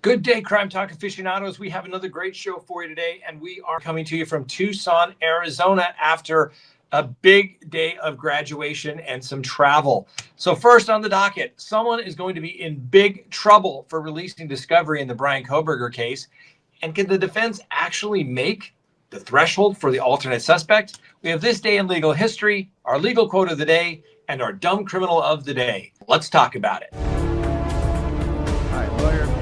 Good day, Crime Talk aficionados. We have another great show for you today, and we are coming to you from Tucson, Arizona after a big day of graduation and some travel. So first on the docket, someone is going to be in big trouble for releasing discovery in the Bryan Kohberger case. And can the defense actually make the threshold for the alternate suspect? We have this day in legal history, our legal quote of the day, and our dumb criminal of the day. Let's talk about it. All right, lawyer.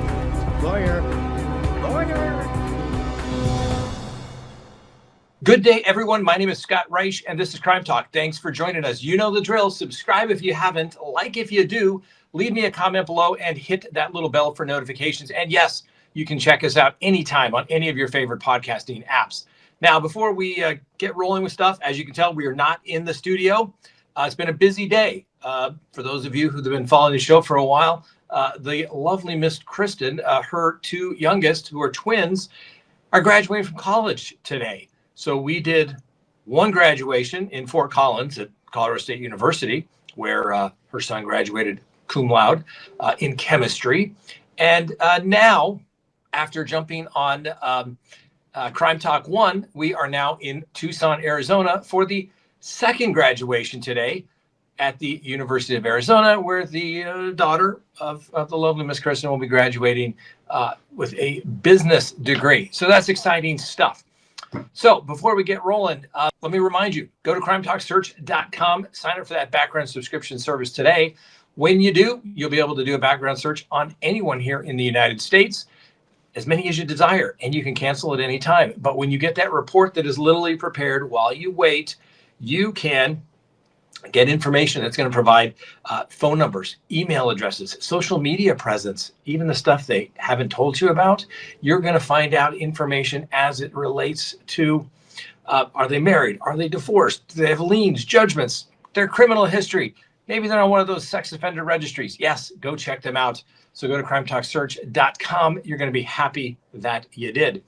Good day, everyone. My name is Scott Reich, and this is Crime Talk. Thanks for joining us. You know the drill. Subscribe if you haven't. Like if you do. Leave me a comment below and hit that little bell for notifications. And yes, you can check us out anytime on any of your favorite podcasting apps. Now, before we get rolling with stuff, as you can tell, we are not in the studio. It's been a busy day. For those of you who have been following the show for a while, the lovely Miss Kristen, her two youngest, who are twins, are graduating from college today. So we did one graduation in Fort Collins at Colorado State University, where her son graduated cum laude in chemistry. And now, after jumping on Crime Talk 1, we are now in Tucson, Arizona for the second graduation today at the University of Arizona, where the daughter of the lovely Miss Kristen will be graduating with a business degree. So that's exciting stuff. So before we get rolling, let me remind you, go to crimetalksearch.com, sign up for that background subscription service today. When you do, you'll be able to do a background search on anyone here in the United States, as many as you desire, and you can cancel at any time. But when you get that report that is literally prepared while you wait, you can get information that's going to provide phone numbers, email addresses, social media presence, even the stuff they haven't told you about. You're going to find out information as it relates to are they married? Are they divorced? Do they have liens, judgments, their criminal history? Maybe they're on one of those sex offender registries. Yes, go check them out. So go to crimetalksearch.com. You're going to be happy that you did.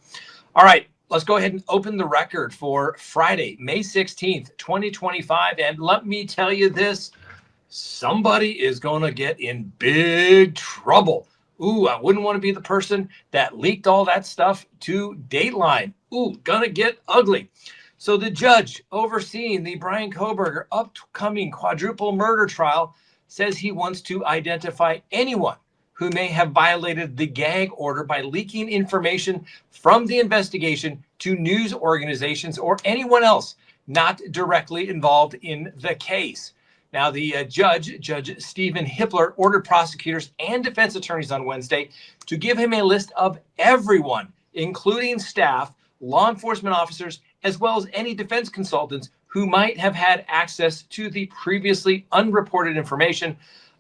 All right. Let's go ahead and open the record for Friday, May 16th, 2025. And let me tell you this, somebody is going to get in big trouble. Ooh, I wouldn't want to be the person that leaked all that stuff to Dateline. Ooh, gonna get ugly. So the judge overseeing the Bryan Kohberger upcoming quadruple murder trial says he wants to identify anyone who may have violated the gag order by leaking information from the investigation to news organizations or anyone else not directly involved in the case. Now, the Judge Stephen Hippler, ordered prosecutors and defense attorneys on Wednesday to give him a list of everyone, including staff, law enforcement officers, as well as any defense consultants who might have had access to the previously unreported information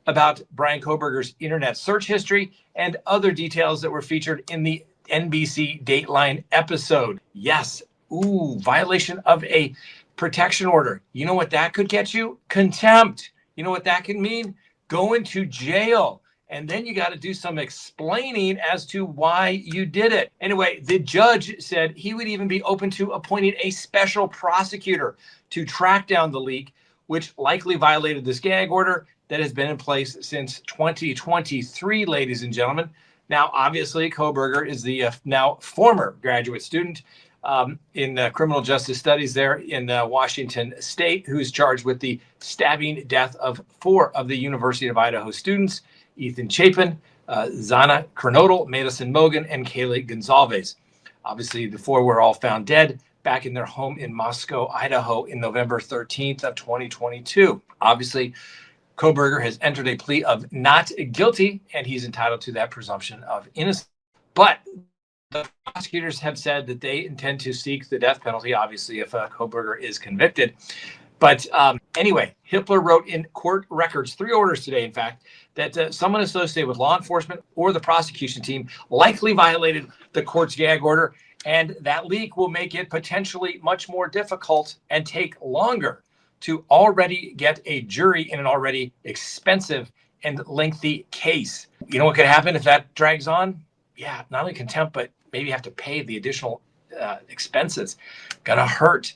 about Bryan Kohberger's internet search history and other details that were featured in the NBC Dateline episode. Yes, violation of a protection order. You know what that could get you? Contempt. You know what that could mean? Going to jail. And then you got to do some explaining as to why you did it. Anyway, the judge said he would even be open to appointing a special prosecutor to track down the leak, which likely violated this gag order that has been in place since 2023, ladies and gentlemen. Now, obviously, Kohberger is the now former graduate student in criminal justice studies there in Washington State, who's charged with the stabbing death of 4 of the University of Idaho students, Ethan Chapin, Zana Kernodle, Madison Mogan, and Kaylee Gonzalez. Obviously, the 4 were all found dead back in their home in Moscow, Idaho, in November 13th of 2022. Obviously, Kohberger has entered a plea of not guilty, and he's entitled to that presumption of innocence. But the prosecutors have said that they intend to seek the death penalty, obviously, if Kohberger is convicted. But anyway, Hippler wrote in court records, 3 orders today, in fact, that someone associated with law enforcement or the prosecution team likely violated the court's gag order, and that leak will make it potentially much more difficult and take longer to already get a jury in an already expensive and lengthy case. You know what could happen if that drags on? Yeah, not only contempt, but maybe have to pay the additional expenses. Gonna hurt.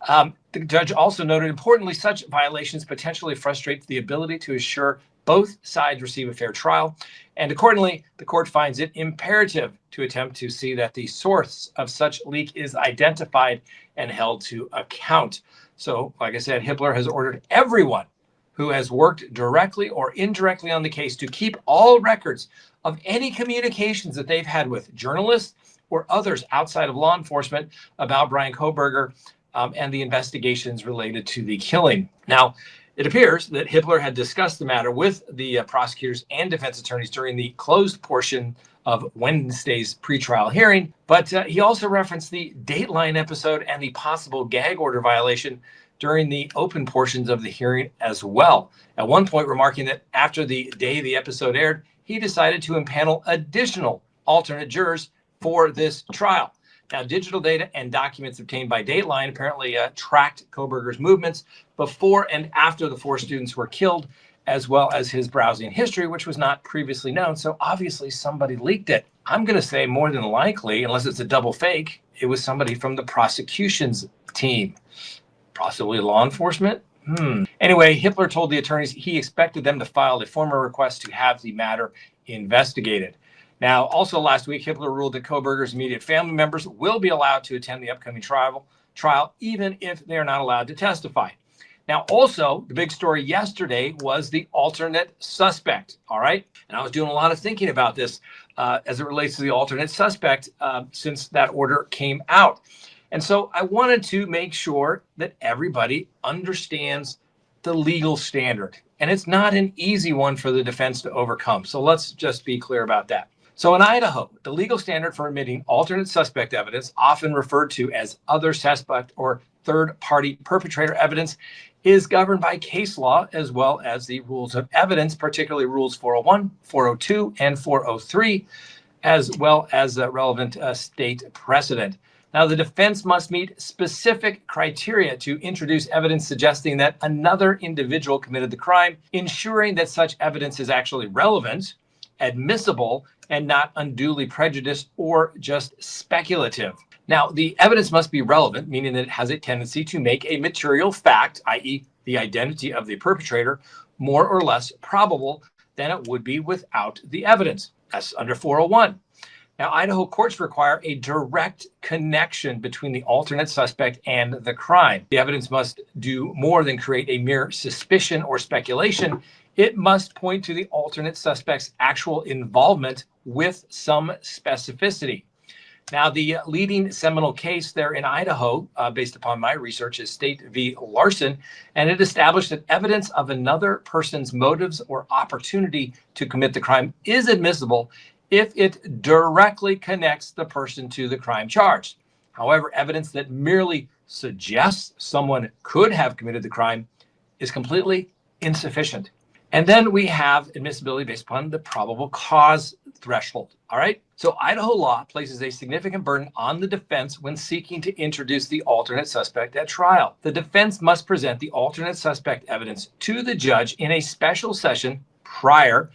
The judge also noted, importantly, such violations potentially frustrate the ability to assure both sides receive a fair trial. And accordingly, the court finds it imperative to attempt to see that the source of such leak is identified and held to account. So, like I said, Hippler has ordered everyone who has worked directly or indirectly on the case to keep all records of any communications that they've had with journalists or others outside of law enforcement about Bryan Kohberger and the investigations related to the killing. Now, it appears that Hippler had discussed the matter with the prosecutors and defense attorneys during the closed portion of Wednesday's pretrial hearing, but he also referenced the Dateline episode and the possible gag order violation during the open portions of the hearing as well. At one point, remarking that after the day the episode aired, he decided to impanel additional alternate jurors for this trial. Now, digital data and documents obtained by Dateline apparently tracked Kohberger's movements before and after the 4 students were killed, as well as his browsing history, which was not previously known. So obviously somebody leaked it. I'm going to say more than likely, unless it's a double fake, it was somebody from the prosecution's team, possibly law enforcement. Anyway, Hippler told the attorneys he expected them to file a formal request to have the matter investigated. Now, also last week, Hippler ruled that Kohberger's immediate family members will be allowed to attend the upcoming trial, even if they are not allowed to testify. Now, also, the big story yesterday was the alternate suspect, all right? And I was doing a lot of thinking about this as it relates to the alternate suspect since that order came out. And so I wanted to make sure that everybody understands the legal standard. And it's not an easy one for the defense to overcome. So let's just be clear about that. So in Idaho, the legal standard for admitting alternate suspect evidence, often referred to as other suspect or third-party perpetrator evidence, is governed by case law as well as the rules of evidence, particularly rules 401, 402, and 403, as well as relevant state precedent. Now, the defense must meet specific criteria to introduce evidence suggesting that another individual committed the crime, ensuring that such evidence is actually relevant, admissible, and not unduly prejudiced or just speculative. Now, the evidence must be relevant, meaning that it has a tendency to make a material fact, i.e. the identity of the perpetrator, more or less probable than it would be without the evidence. That's under 401. Now, Idaho courts require a direct connection between the alternate suspect and the crime. The evidence must do more than create a mere suspicion or speculation. It must point to the alternate suspect's actual involvement with some specificity. Now, the leading seminal case there in Idaho, based upon my research, is State v. Larson, and it established that evidence of another person's motives or opportunity to commit the crime is admissible if it directly connects the person to the crime charged. However, evidence that merely suggests someone could have committed the crime is completely insufficient. And then we have admissibility based upon the probable cause threshold. All right. So Idaho law places a significant burden on the defense when seeking to introduce the alternate suspect at trial. The defense must present the alternate suspect evidence to the judge in a special session prior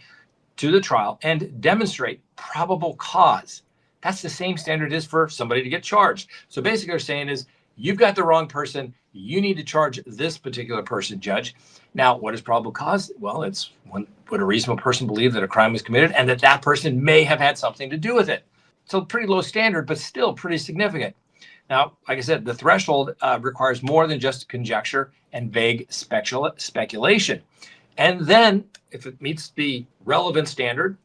to the trial and demonstrate probable cause. That's the same standard as for somebody to get charged. So basically what they're saying is, you've got the wrong person. You need to charge this particular person, judge. Now, what is probable cause? Well, it's when would a reasonable person believe that a crime was committed and that that person may have had something to do with it. So pretty low standard, but still pretty significant. Now, like I said, the threshold requires more than just conjecture and vague speculation. And then if it meets the relevant standard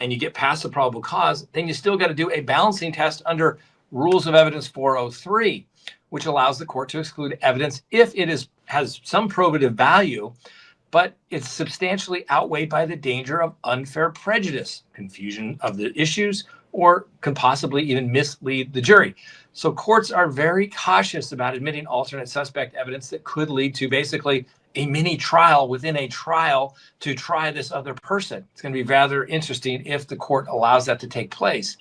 and you get past the probable cause, then you still got to do a balancing test under Rules of Evidence 403, which allows the court to exclude evidence if it has some probative value, but it's substantially outweighed by the danger of unfair prejudice, confusion of the issues, or can possibly even mislead the jury. So courts are very cautious about admitting alternate suspect evidence that could lead to basically a mini trial within a trial to try this other person. It's going to be rather interesting if the court allows that to take place.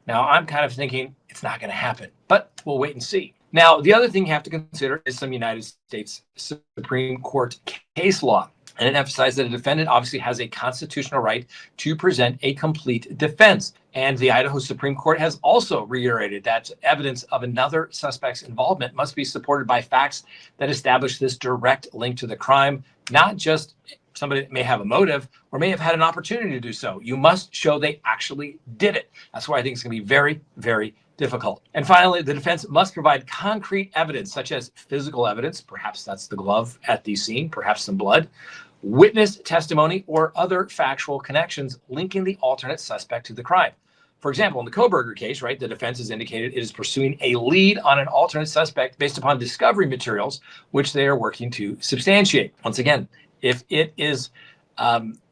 Now, I'm kind of thinking it's not going to happen, but we'll wait and see. Now, the other thing you have to consider is some United States Supreme Court case law. And it emphasized that a defendant obviously has a constitutional right to present a complete defense. And the Idaho Supreme Court has also reiterated that evidence of another suspect's involvement must be supported by facts that establish this direct link to the crime, not just somebody that may have a motive or may have had an opportunity to do so. You must show they actually did it. That's why I think it's going to be very, very difficult. And finally, the defense must provide concrete evidence, such as physical evidence, perhaps that's the glove at the scene, perhaps some blood, witness testimony, or other factual connections linking the alternate suspect to the crime. For example, in the Kohberger case, right, the defense has indicated it is pursuing a lead on an alternate suspect based upon discovery materials, which they are working to substantiate. Once again, if it is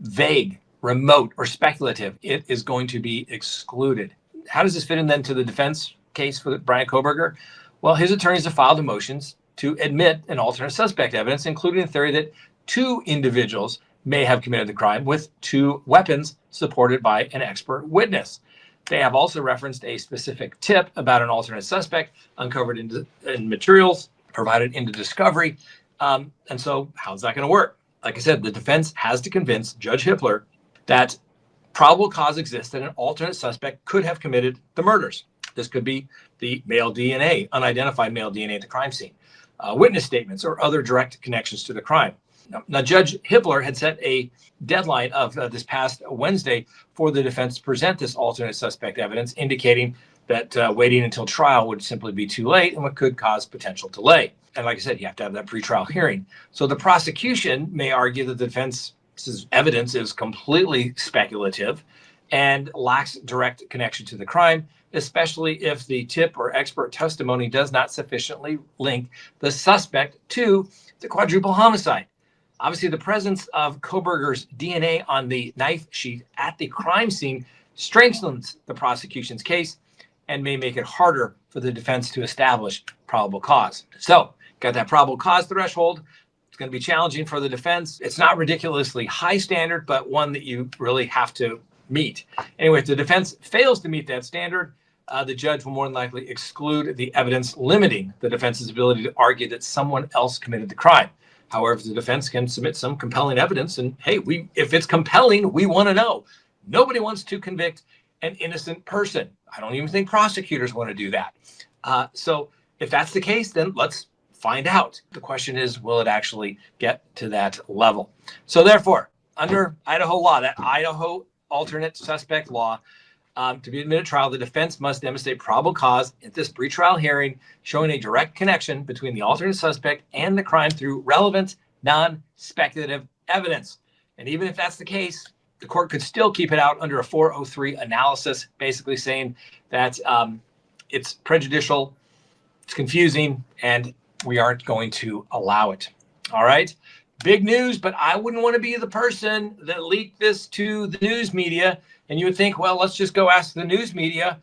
vague, remote, or speculative, it is going to be excluded. How does this fit in then to the defense case for Bryan Kohberger? Well, his attorneys have filed motions to admit an alternate suspect evidence, including the theory that two individuals may have committed the crime with two weapons supported by an expert witness. They have also referenced a specific tip about an alternate suspect uncovered in materials provided into discovery. And so how's that going to work? Like I said, the defense has to convince Judge Hippler that probable cause exists that an alternate suspect could have committed the murders. This could be the male DNA, unidentified male DNA at the crime scene, witness statements, or other direct connections to the crime. Now, Judge Hippler had set a deadline of this past Wednesday for the defense to present this alternate suspect evidence, indicating that waiting until trial would simply be too late and what could cause potential delay. And like I said, you have to have that pretrial hearing. So the prosecution may argue that the defense's evidence is completely speculative and lacks direct connection to the crime, especially if the tip or expert testimony does not sufficiently link the suspect to the quadruple homicide. Obviously, the presence of Kohberger's DNA on the knife sheath at the crime scene strengthens the prosecution's case and may make it harder for the defense to establish probable cause. So, got that probable cause threshold. It's going to be challenging for the defense. It's not ridiculously high standard, but one that you really have to meet. Anyway, if the defense fails to meet that standard, the judge will more than likely exclude the evidence, limiting the defense's ability to argue that someone else committed the crime. However, the defense can submit some compelling evidence, and hey, if it's compelling, we want to know. Nobody wants to convict an innocent person. I don't even think prosecutors want to do that. So if that's the case, then let's find out. The question is, will it actually get to that level? So therefore, under Idaho law, that Idaho alternate suspect law, to be admitted to trial, the defense must demonstrate probable cause at this pretrial hearing, showing a direct connection between the alternate suspect and the crime through relevant, non-speculative evidence. And even if that's the case, the court could still keep it out under a 403 analysis, basically saying that it's prejudicial, it's confusing, and we aren't going to allow it. All right. Big news, but I wouldn't want to be the person that leaked this to the news media. And you would think, well, let's just go ask the news media,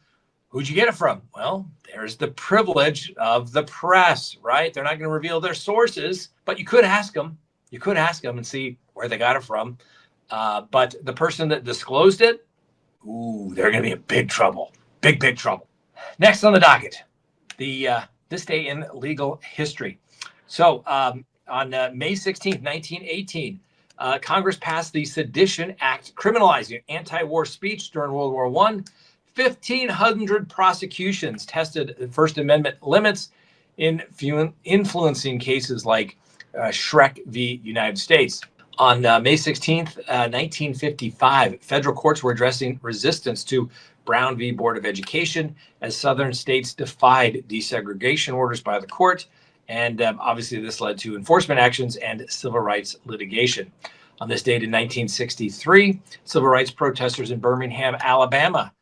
who'd you get it from? Well, there's the privilege of the press, right? They're not going to reveal their sources, but you could ask them. You could ask them and see where they got it from. But the person that disclosed it, ooh, they're going to be in big trouble. Big, big trouble. Next on the docket, this day in legal history. So on May 16th, 1918, Congress passed the Sedition Act, criminalizing anti-war speech during World War I. 1,500 prosecutions tested the First Amendment limits, influencing cases like Shrek v. United States. On May 16th, 1955, federal courts were addressing resistance to Brown v. Board of Education as southern states defied desegregation orders by the court. And obviously, this led to enforcement actions and civil rights litigation. On this date in 1963, civil rights protesters in Birmingham, Alabama,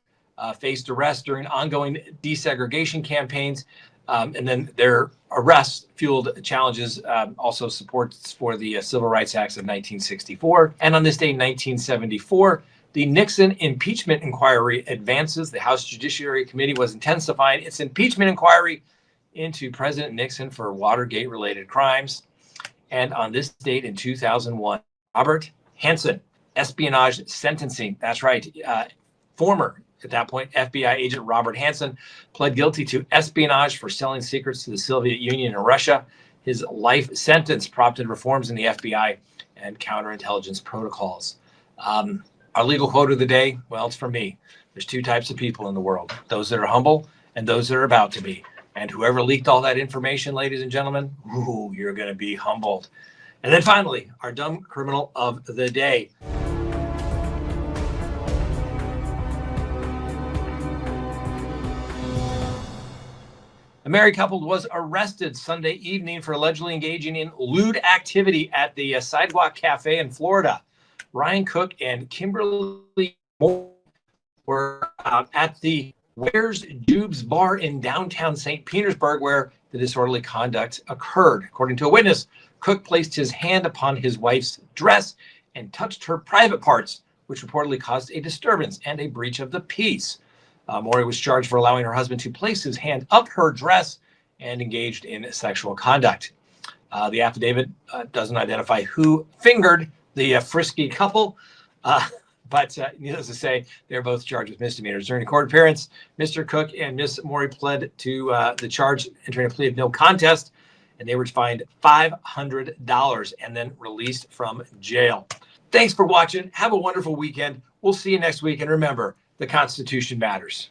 faced arrest during ongoing desegregation campaigns. And then their arrests fueled challenges, also supports for the Civil Rights Acts of 1964. And on this day in 1974, the Nixon impeachment inquiry advances. The House Judiciary Committee was intensifying its impeachment inquiry into President Nixon for Watergate-related crimes. And on this date in 2001, Robert Hansen, espionage sentencing. That's right. Former, at that point, FBI agent Robert Hansen pled guilty to espionage for selling secrets to the Soviet Union and Russia. His life sentence prompted reforms in the FBI and counterintelligence protocols. Our legal quote of the day, well, it's from me. There's two types of people in the world, those that are humble and those that are about to be. And whoever leaked all that information, ladies and gentlemen, ooh, you're going to be humbled. And then finally, our dumb criminal of the day. A married couple was arrested Sunday evening for allegedly engaging in lewd activity at the Sidewalk Cafe in Florida. Ryan Cook and Kimberly Moore were at the Where's Jube's bar in downtown St. Petersburg, where the disorderly conduct occurred. According to a witness, Cook placed his hand upon his wife's dress and touched her private parts, which reportedly caused a disturbance and a breach of the peace. Maury was charged for allowing her husband to place his hand up her dress and engaged in sexual conduct. The affidavit doesn't identify who fingered the frisky couple, but needless to say, they're both charged with misdemeanors. During a court appearance, Mr. Cook and Miss Maury pled to the charge, entering a plea of no contest, and they were fined $500 and then released from jail. Thanks for watching. Have a wonderful weekend. We'll see you next week. And remember, the Constitution matters.